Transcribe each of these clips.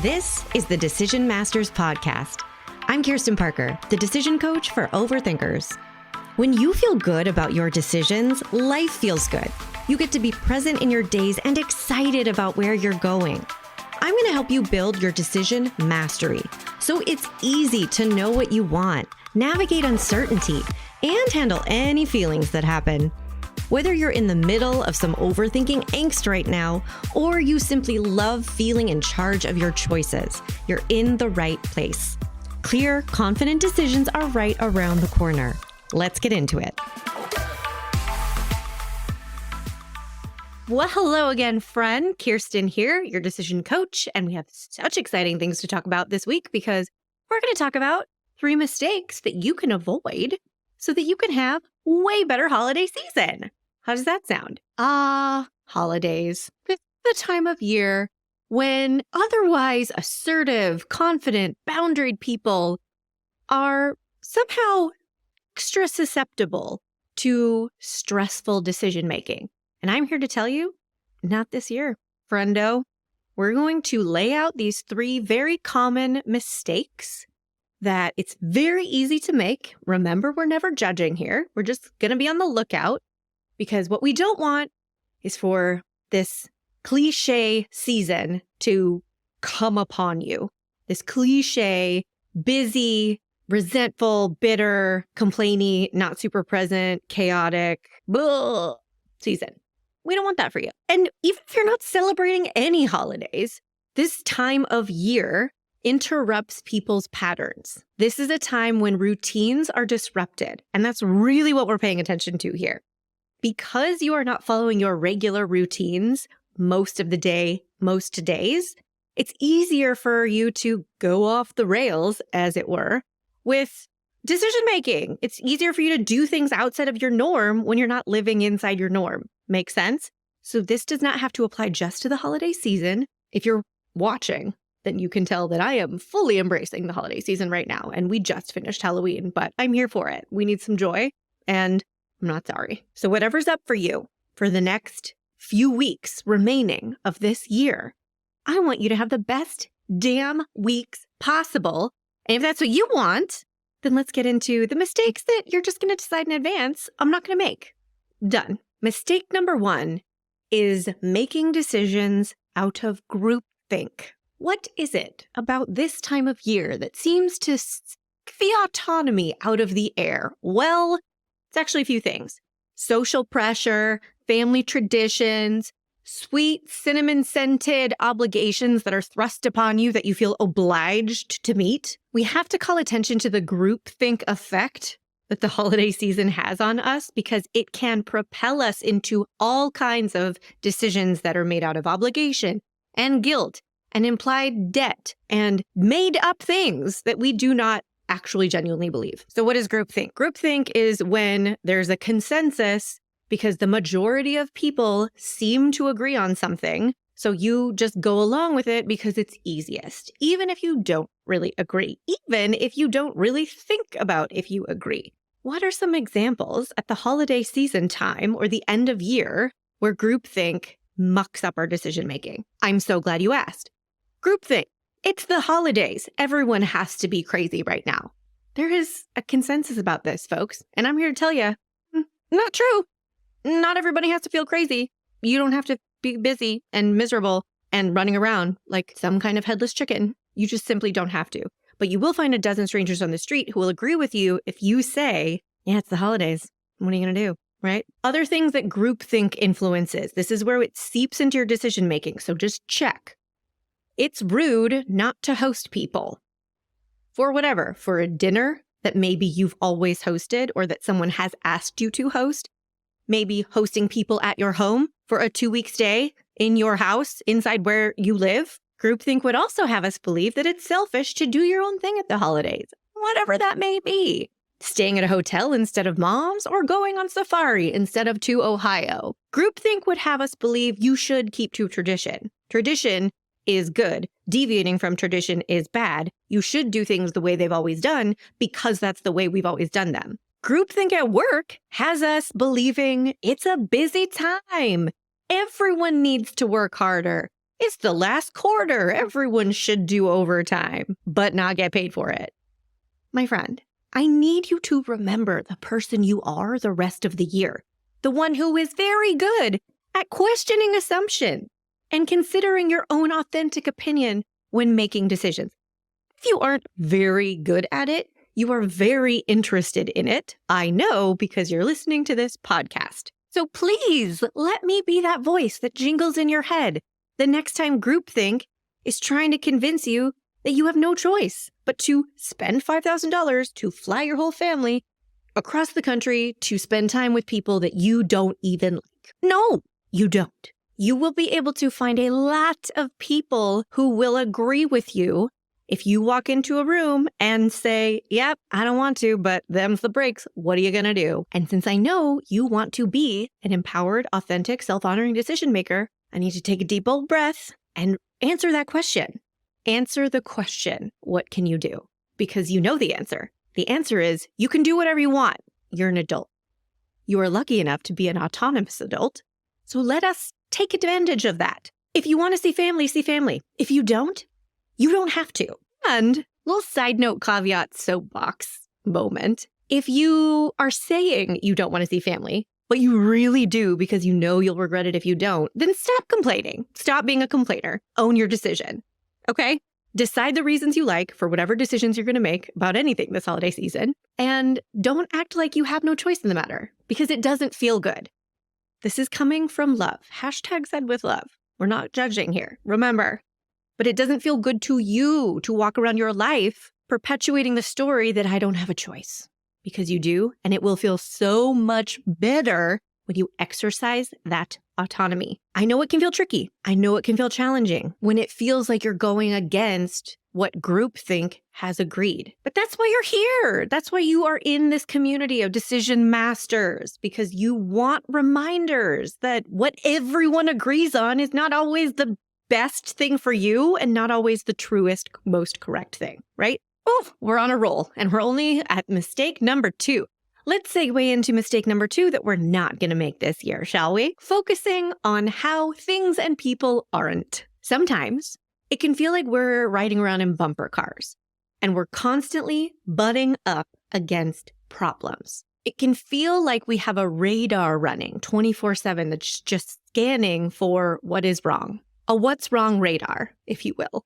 This is the Decision Masters Podcast. I'm Kirsten Parker, the decision coach for overthinkers. When you feel good about your decisions, life feels good. You get to be present in your days and excited about where you're going. I'm going to help you build your decision mastery so it's easy to know what you want, navigate uncertainty, and handle any feelings that happen. Whether you're in the middle of some overthinking angst right now, or you simply love feeling in charge of your choices, you're in the right place. Clear, confident decisions are right around the corner. Let's get into it. Well, hello again, friend. Kirsten here, your decision coach, and we have such exciting things to talk about this week because we're going to talk about 3 mistakes that you can avoid so that you can have way better holiday season. How does that sound? Holidays. It's the time of year when otherwise assertive, confident, boundaried people are somehow extra susceptible to stressful decision making. And I'm here to tell you, not this year, friendo. We're going to lay out these 3 very common mistakes that it's very easy to make. Remember, we're never judging here. We're just going to be on the lookout because what we don't want is for this cliche season to come upon you. This cliche, busy, resentful, bitter, complainy, not super present, chaotic, blah, season. We don't want that for you. And even if you're not celebrating any holidays, this time of year interrupts people's patterns. This is a time when routines are disrupted. And that's really what we're paying attention to here. Because you are not following your regular routines most of the day, most days, it's easier for you to go off the rails, as it were, with decision making. It's easier for you to do things outside of your norm when you're not living inside your norm. Make sense? So this does not have to apply just to the holiday season. If you're watching, then you can tell that I am fully embracing the holiday season right now. And we just finished Halloween, but I'm here for it. We need some joy and I'm not sorry. So whatever's up for you for the next few weeks remaining of this year, I want you to have the best damn weeks possible. And if that's what you want, then let's get into the mistakes that you're just going to decide in advance I'm not going to make. Done. Mistake number 1 is making decisions out of groupthink. What is it about this time of year that seems to the autonomy out of the air? Well, it's actually a few things. Social pressure, family traditions, sweet cinnamon-scented obligations that are thrust upon you that you feel obliged to meet. We have to call attention to the groupthink effect that the holiday season has on us because it can propel us into all kinds of decisions that are made out of obligation and guilt and implied debt and made up things that we do not actually genuinely believe. So what is groupthink? Groupthink is when there's a consensus because the majority of people seem to agree on something. So you just go along with it because it's easiest, even if you don't really agree, even if you don't really think about if you agree. What are some examples at the holiday season time or the end of year where groupthink mucks up our decision making? I'm so glad you asked. Groupthink. It's the holidays. Everyone has to be crazy right now. There is a consensus about this, folks. And I'm here to tell you, not true. Not everybody has to feel crazy. You don't have to be busy and miserable and running around like some kind of headless chicken. You just simply don't have to. But you will find a dozen strangers on the street who will agree with you if you say, yeah, it's the holidays. What are you going to do? Right? Other things that groupthink influences. This is where it seeps into your decision making. So just check. It's rude not to host people for whatever, for a dinner that maybe you've always hosted or that someone has asked you to host, maybe hosting people at your home for a 2-week stay in your house inside where you live. Groupthink would also have us believe that it's selfish to do your own thing at the holidays, whatever that may be. Staying at a hotel instead of mom's or going on safari instead of to Ohio. Groupthink would have us believe you should keep to tradition. Tradition is good. Deviating from tradition is bad. You should do things the way they've always done because that's the way we've always done them. Groupthink at work has us believing it's a busy time. Everyone needs to work harder. It's the last quarter. Everyone should do overtime, but not get paid for it. My friend, I need you to remember the person you are the rest of the year. The one who is very good at questioning assumption and considering your own authentic opinion when making decisions. If you aren't very good at it, you are very interested in it. I know because you're listening to this podcast. So please let me be that voice that jingles in your head the next time groupthink is trying to convince you that you have no choice but to spend $5,000 to fly your whole family across the country to spend time with people that you don't even like. No, you don't. You will be able to find a lot of people who will agree with you if you walk into a room and say, yep, I don't want to, but them's the breaks. What are you going to do? And since I know you want to be an empowered, authentic, self-honoring decision maker, I need to take a deep old breath and answer that question. Answer the question, what can you do? Because you know the answer. The answer is you can do whatever you want. You're an adult. You are lucky enough to be an autonomous adult. So let us take advantage of that. If you want to see family, see family. If you don't have to. And little side note caveat soapbox moment. If you are saying you don't want to see family, but you really do because you know you'll regret it if you don't, then stop complaining. Stop being a complainer. Own your decision. Okay? Decide the reasons you like for whatever decisions you're going to make about anything this holiday season. And don't act like you have no choice in the matter because it doesn't feel good. This is coming from love. Hashtag said with love. We're not judging here. Remember. But it doesn't feel good to you to walk around your life perpetuating the story that I don't have a choice. Because you do, and it will feel so much better when you exercise that autonomy. I know it can feel tricky. I know it can feel challenging when it feels like you're going against what groupthink has agreed. But that's why you're here. That's why you are in this community of decision masters, because you want reminders that what everyone agrees on is not always the best thing for you and not always the truest, most correct thing, right? Oh, we're on a roll and we're only at mistake number 2. Let's segue into mistake number 2 that we're not going to make this year, shall we? Focusing on how things and people aren't. Sometimes it can feel like we're riding around in bumper cars and we're constantly butting up against problems. It can feel like we have a radar running 24/7 that's just scanning for what is wrong. A what's wrong radar, if you will.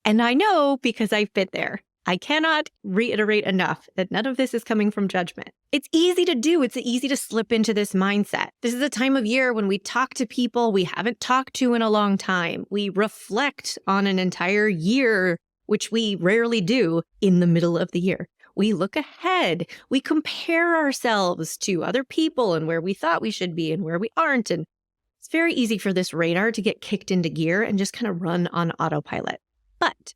And I know because I've been there. I cannot reiterate enough that none of this is coming from judgment. It's easy to do. It's easy to slip into this mindset. This is a time of year when we talk to people we haven't talked to in a long time. We reflect on an entire year, which we rarely do in the middle of the year. We look ahead. We compare ourselves to other people and where we thought we should be and where we aren't. And it's very easy for this radar to get kicked into gear and just kind of run on autopilot. But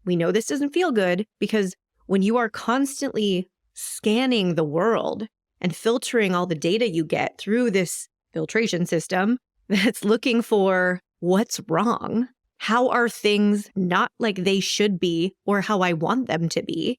we know this doesn't feel good because when you are constantly scanning the world and filtering all the data you get through this filtration system that's looking for what's wrong, how are things not like they should be or how I want them to be,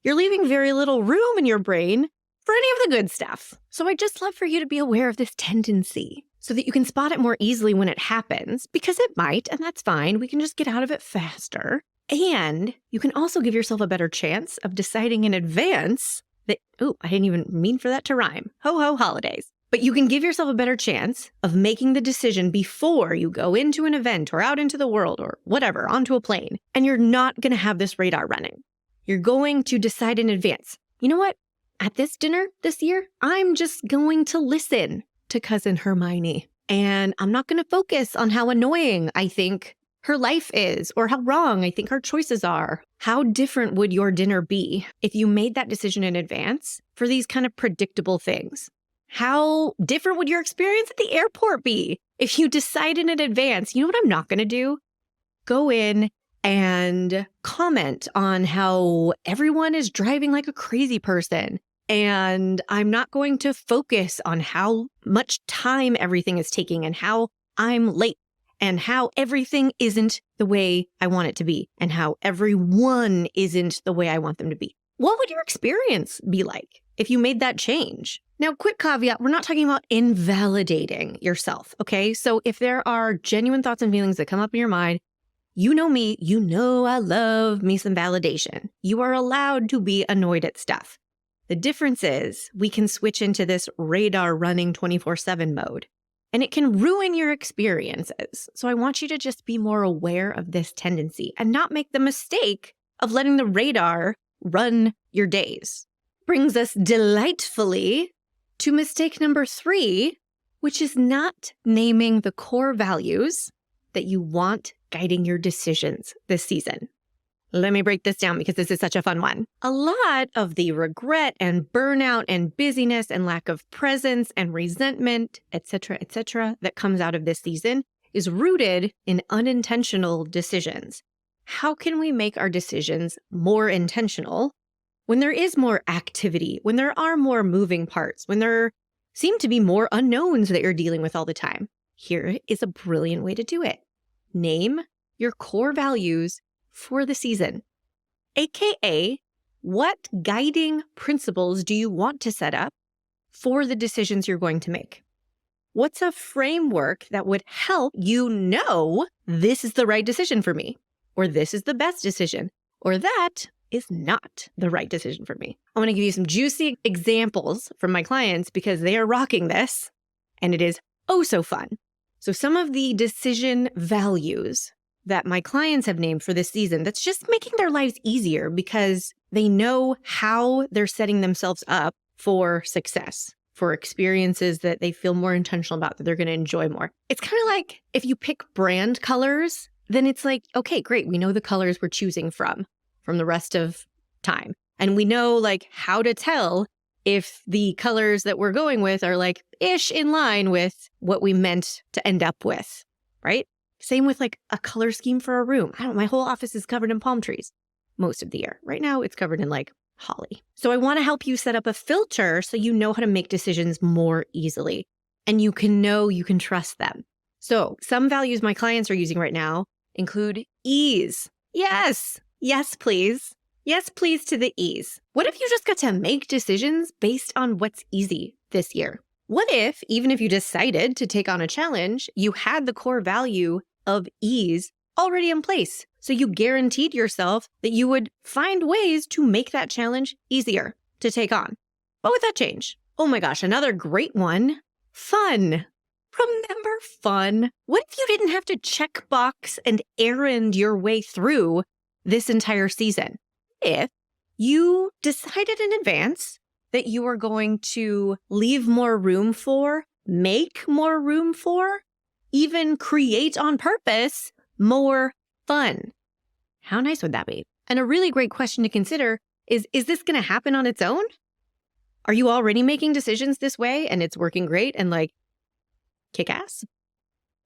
you're leaving very little room in your brain for any of the good stuff. So I'd just love for you to be aware of this tendency so that you can spot it more easily when it happens, because it might, and that's fine. We can just get out of it faster. And you can also give yourself a better chance of deciding in advance that, oh, I didn't even mean for that to rhyme. Ho, ho, holidays. But you can give yourself a better chance of making the decision before you go into an event or out into the world or whatever, onto a plane. And you're not going to have this radar running. You're going to decide in advance. You know what? At this dinner this year, I'm just going to listen to Cousin Hermione. And I'm not going to focus on how annoying I think her life is or how wrong I think her choices are. How different would your dinner be if you made that decision in advance for these kind of predictable things? How different would your experience at the airport be if you decided in advance, you know what I'm not going to do? Go in and comment on how everyone is driving like a crazy person. And I'm not going to focus on how much time everything is taking and how I'm late and how everything isn't the way I want it to be and how everyone isn't the way I want them to be. What would your experience be like if you made that change. Now, quick caveat, we're not talking about invalidating yourself, okay? So if there are genuine thoughts and feelings that come up in your mind, you know me, you know I love me some validation. You are allowed to be annoyed at stuff. The difference is we can switch into this radar running 24/7 mode, and it can ruin your experiences. So I want you to just be more aware of this tendency and not make the mistake of letting the radar run your days. Brings us delightfully to mistake number 3, which is not naming the core values that you want guiding your decisions this season. Let me break this down because this is such a fun one. A lot of the regret and burnout and busyness and lack of presence and resentment, etc., that comes out of this season is rooted in unintentional decisions. How can we make our decisions more intentional when there is more activity, when there are more moving parts, when there seem to be more unknowns that you're dealing with all the time? Here is a brilliant way to do it. Name your core values for the season, AKA, what guiding principles do you want to set up for the decisions you're going to make? What's a framework that would help you know this is the right decision for me, or this is the best decision, or that is not the right decision for me? I want to give you some juicy examples from my clients because they are rocking this, and it is oh so fun. So some of the decision values that my clients have named for this season that's just making their lives easier because they know how they're setting themselves up for success, for experiences that they feel more intentional about, that they're going to enjoy more. It's kind of like if you pick brand colors, then it's like, okay, great. We know the colors we're choosing from the rest of time. And we know like how to tell if the colors that we're going with are like ish in line with what we meant to end up with, right? Same with like a color scheme for a room. My whole office is covered in palm trees most of the year. Right now it's covered in like holly. So I want to help you set up a filter so you know how to make decisions more easily and you can know you can trust them. So some values my clients are using right now include ease. Yes, please. Yes, please to the ease. What if you just got to make decisions based on what's easy this year? What if, even if you decided to take on a challenge, you had the core value of ease already in place? So you guaranteed yourself that you would find ways to make that challenge easier to take on. What would that change? Oh my gosh, another great one. Fun. Remember fun? What if you didn't have to check box and errand your way through this entire season? If you decided in advance that you are going to leave more room for, make more room for, even create on purpose more fun. How nice would that be? And a really great question to consider is this going to happen on its own? Are you already making decisions this way and it's working great and like kick ass?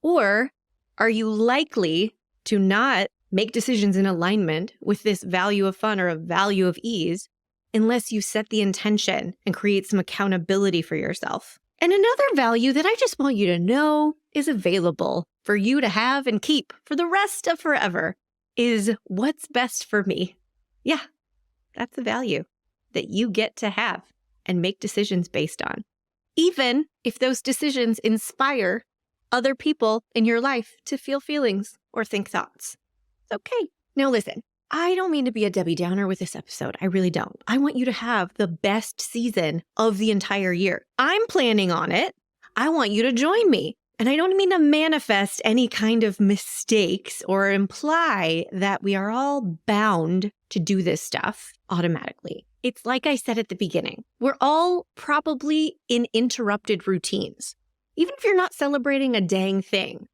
Or are you likely to not make decisions in alignment with this value of fun or a value of ease unless you set the intention and create some accountability for yourself? And another value that I just want you to know is available for you to have and keep for the rest of forever is what's best for me. Yeah, that's a value that you get to have and make decisions based on, even if those decisions inspire other people in your life to feel feelings or think thoughts. It's okay. Now listen, I don't mean to be a Debbie Downer with this episode. I really don't. I want you to have the best season of the entire year. I'm planning on it. I want you to join me. And I don't mean to manifest any kind of mistakes or imply that we are all bound to do this stuff automatically. It's like I said at the beginning, we're all probably in interrupted routines. Even if you're not celebrating a dang thing,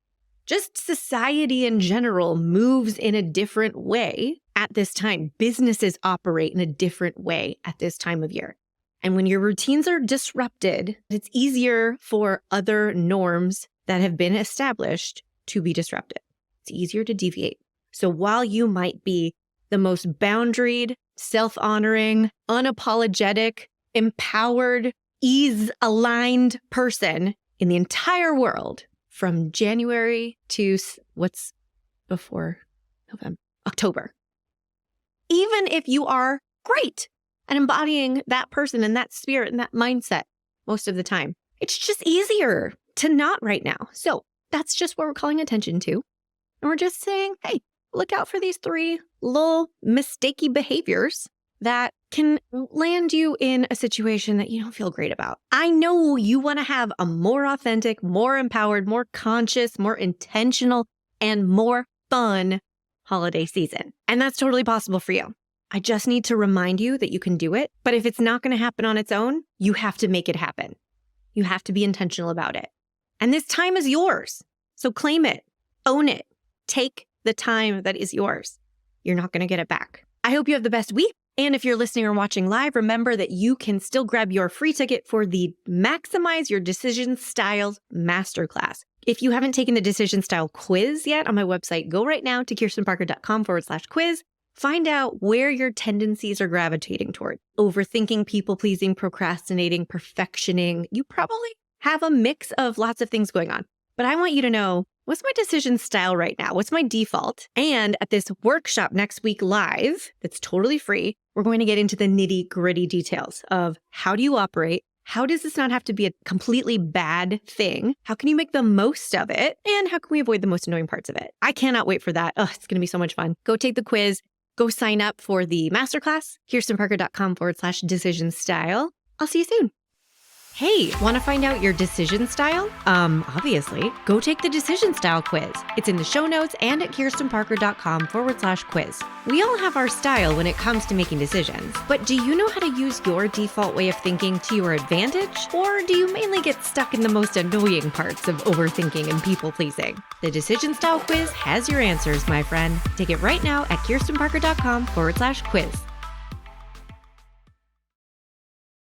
just society in general moves in a different way at this time. Businesses operate in a different way at this time of year. And when your routines are disrupted, it's easier for other norms that have been established to be disrupted. It's easier to deviate. So while you might be the most boundaried, self-honoring, unapologetic, empowered, ease-aligned person in the entire world from January to what's before November, October. Even if you are great and embodying that person and that spirit and that mindset most of the time. It's just easier to not right now. So that's just what we're calling attention to. And we're just saying, hey, look out for these 3 little mistakey behaviors that can land you in a situation that you don't feel great about. I know you want to have a more authentic, more empowered, more conscious, more intentional, and more fun holiday season. And that's totally possible for you. I just need to remind you that you can do it. But if it's not going to happen on its own, you have to make it happen. You have to be intentional about it. And this time is yours. So claim it, own it, take the time that is yours. You're not going to get it back. I hope you have the best week. And if you're listening or watching live, remember that you can still grab your free ticket for the Maximize Your Decision Styles Masterclass. If you haven't taken the Decision Style quiz yet on my website, go right now to kirstenparker.com/quiz. Find out where your tendencies are gravitating toward. Overthinking, people-pleasing, procrastinating, perfectioning. You probably have a mix of lots of things going on. But I want you to know, what's my decision style right now? What's my default? And at this workshop next week live, that's totally free, we're going to get into the nitty-gritty details of how do you operate? How does this not have to be a completely bad thing? How can you make the most of it? And how can we avoid the most annoying parts of it? I cannot wait for that. Oh, it's going to be so much fun. Go take the quiz. Go sign up for the masterclass, kirstenparker.com/decision style. I'll see you soon. Hey, want to find out your decision style? Obviously, go take the decision style quiz. It's in the show notes and at kirstenparker.com/quiz. We all have our style when it comes to making decisions, but do you know how to use your default way of thinking to your advantage? Or do you mainly get stuck in the most annoying parts of overthinking and people pleasing? The decision style quiz has your answers, my friend. Take it right now at kirstenparker.com/quiz.